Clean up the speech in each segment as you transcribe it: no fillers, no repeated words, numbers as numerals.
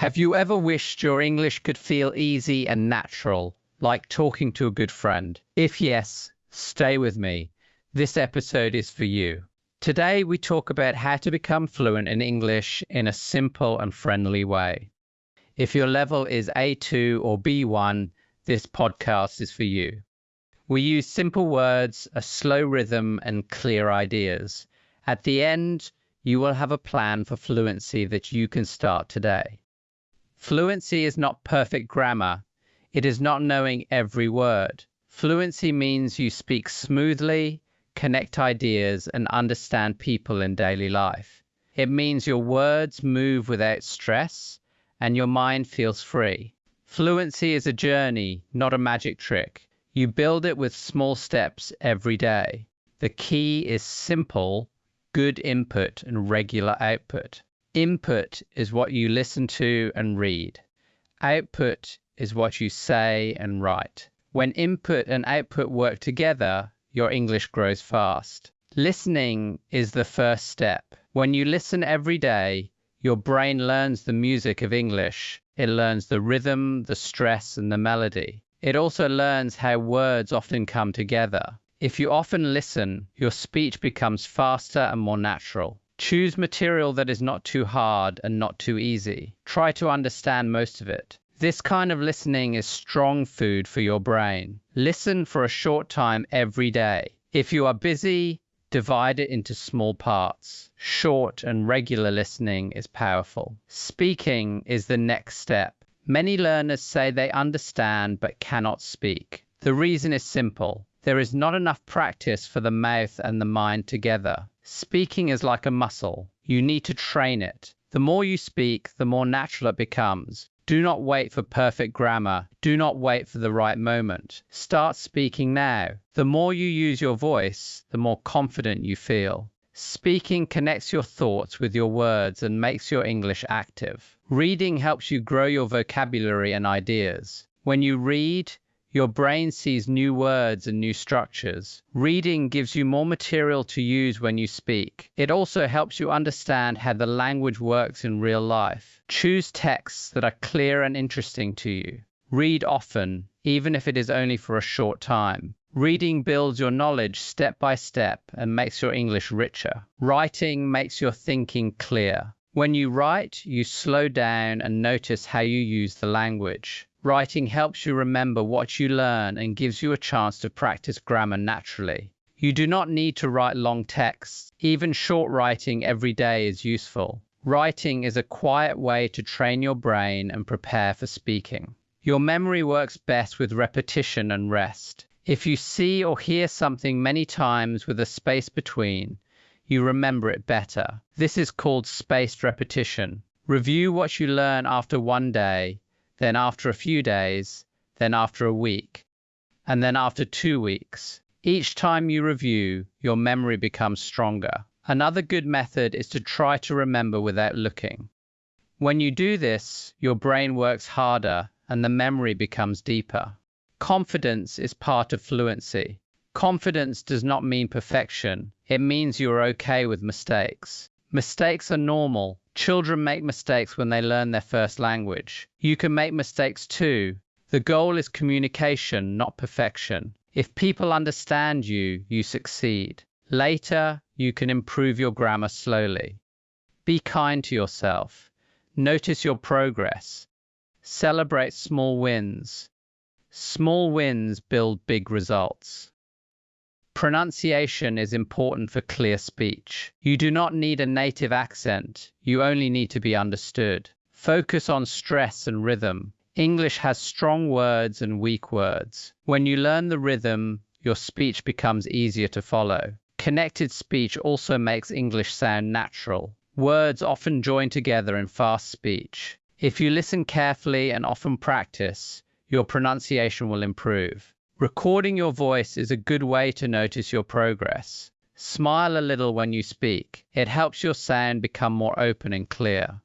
Have you ever wished your English could feel easy and natural, like talking to a good friend? If yes, stay with me. This episode is for you. Today we talk about how to become fluent in English in a simple and friendly way. If your level is A2 or B1, this podcast is for you. We use simple words, a slow rhythm, and clear ideas. At the end, you will have a plan for fluency that you can start today. Fluency is not perfect grammar. It is not knowing every word. Fluency means you speak smoothly, connect ideas, and understand people in daily life. It means your words move without stress, and your mind feels free. Fluency is a journey, not a magic trick. You build it with small steps every day. The key is simple, good input and regular output. Input is what you listen to and read. Output is what you say and write. When input and output work together, your English grows fast. Listening is the first step. When you listen every day, your brain learns the music of English. It learns the rhythm, the stress, and the melody. It also learns how words often come together. If you often listen, your speech becomes faster and more natural. Choose material that is not too hard and not too easy. Try to understand most of it. This kind of listening is strong food for your brain. Listen for a short time every day. If you are busy, divide it into small parts. Short and regular listening is powerful. Speaking is the next step. Many learners say they understand but cannot speak. The reason is simple. There is not enough practice for the mouth and the mind together. Speaking is like a muscle. You need to train it. The more you speak, the more natural it becomes. Do not wait for perfect grammar. Do not wait for the right moment. Start speaking now. The more you use your voice, the more confident you feel. Speaking connects your thoughts with your words and makes your English active. Reading helps you grow your vocabulary and ideas. When you read, your brain sees new words and new structures. Reading gives you more material to use when you speak. It also helps you understand how the language works in real life. Choose texts that are clear and interesting to you. Read often, even if it is only for a short time. Reading builds your knowledge step by step and makes your English richer. Writing makes your thinking clear. When you write, you slow down and notice how you use the language. Writing helps you remember what you learn and gives you a chance to practice grammar naturally. You do not need to write long texts. Even short writing every day is useful. Writing is a quiet way to train your brain and prepare for speaking. Your memory works best with repetition and rest. If you see or hear something many times with a space between, you remember it better. This is called spaced repetition. Review what you learn after one day, then after a few days, then after a week, and then after 2 weeks. Each time you review, your memory becomes stronger. Another good method is to try to remember without looking. When you do this, your brain works harder and the memory becomes deeper. Confidence is part of fluency. Confidence does not mean perfection. It means you are okay with mistakes. Mistakes are normal. Children make mistakes when they learn their first language. You can make mistakes too. The goal is communication, not perfection. If people understand you, you succeed. Later, you can improve your grammar slowly. Be kind to yourself. Notice your progress. Celebrate small wins. Small wins build big results. Pronunciation is important for clear speech. You do not need a native accent. You only need to be understood. Focus on stress and rhythm. English has strong words and weak words. When you learn the rhythm, your speech becomes easier to follow. Connected speech also makes English sound natural. Words often join together in fast speech. If you listen carefully and often practice, your pronunciation will improve. Recording your voice is a good way to notice your progress. Smile a little when you speak. It helps your sound become more open and clear.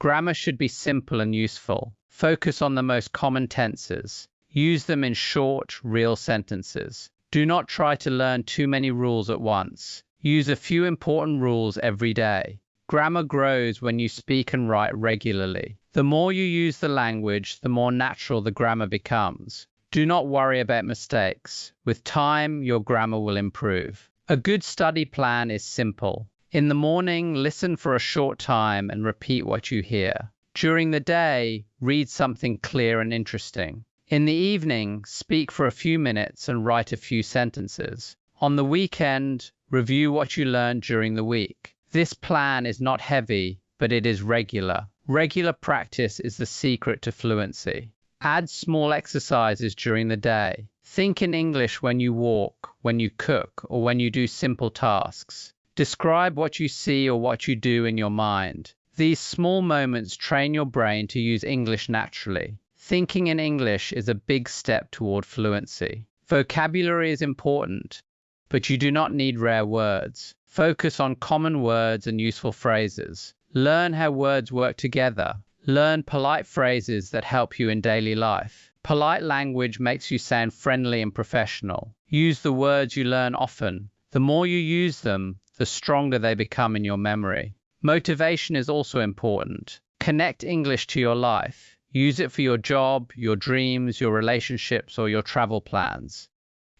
Grammar should be simple and useful. Focus on the most common tenses. Use them in short, real sentences. Do not try to learn too many rules at once. Use a few important rules every day. Grammar grows when you speak and write regularly. The more you use the language, the more natural the grammar becomes. Do not worry about mistakes. With time, your grammar will improve. A good study plan is simple. In the morning, listen for a short time and repeat what you hear. During the day, read something clear and interesting. In the evening, speak for a few minutes and write a few sentences. On the weekend, review what you learned during the week. This plan is not heavy, but it is regular. Regular practice is the secret to fluency. Add small exercises during the day. Think in English when you walk, when you cook, or when you do simple tasks. Describe what you see or what you do in your mind. These small moments train your brain to use English naturally. Thinking in English is a big step toward fluency. Vocabulary is important, but you do not need rare words. Focus on common words and useful phrases. Learn how words work together. Learn polite phrases that help you in daily life. Polite language makes you sound friendly and professional. Use the words you learn often. The more you use them, the stronger they become in your memory. Motivation is also important. Connect English to your life. Use it for your job, your dreams, your relationships, or your travel plans.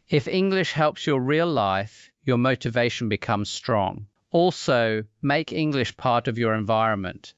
If English helps your real life, your motivation becomes strong. Also, make English part of your environment.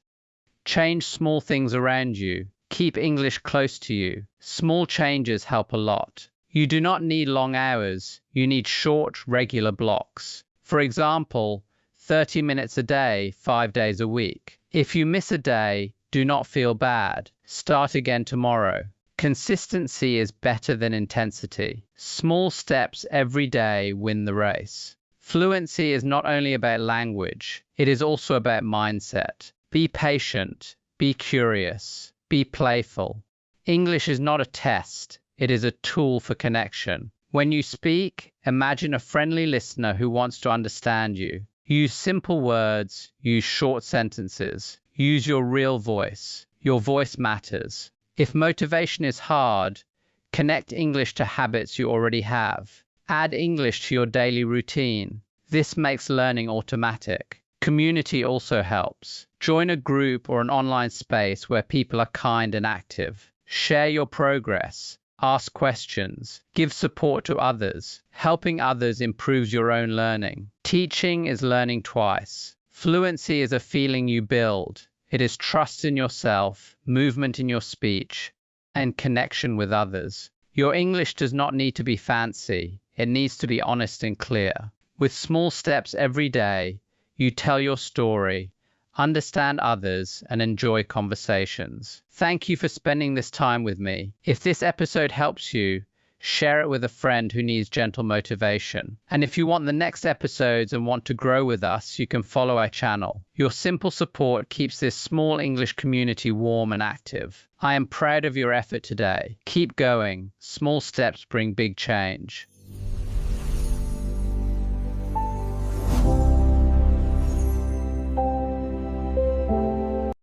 Change small things around you. Keep English close to you. Small changes help a lot. You do not need long hours. You need short, regular blocks. For example, 30 minutes a day, 5 days a week. If you miss a day, do not feel bad. Start again tomorrow. Consistency is better than intensity. Small steps every day win the race. Fluency is not only about language, it is also about mindset. Be patient, be curious, be playful. English is not a test, it is a tool for connection. When you speak, imagine a friendly listener who wants to understand you. Use simple words, use short sentences, use your real voice. Your voice matters. If motivation is hard, connect English to habits you already have. Add English to your daily routine. This makes learning automatic. Community also helps. Join a group or an online space where people are kind and active. Share your progress. Ask questions. Give support to others. Helping others improves your own learning. Teaching is learning twice. Fluency is a feeling you build. It is trust in yourself, movement in your speech, and connection with others. Your English does not need to be fancy. It needs to be honest and clear. With small steps every day, you tell your story, understand others, and enjoy conversations. Thank you for spending this time with me. If this episode helps you, share it with a friend who needs gentle motivation. And if you want the next episodes and want to grow with us, you can follow our channel. Your simple support keeps this small English community warm and active. I am proud of your effort today. Keep going. Small steps bring big change.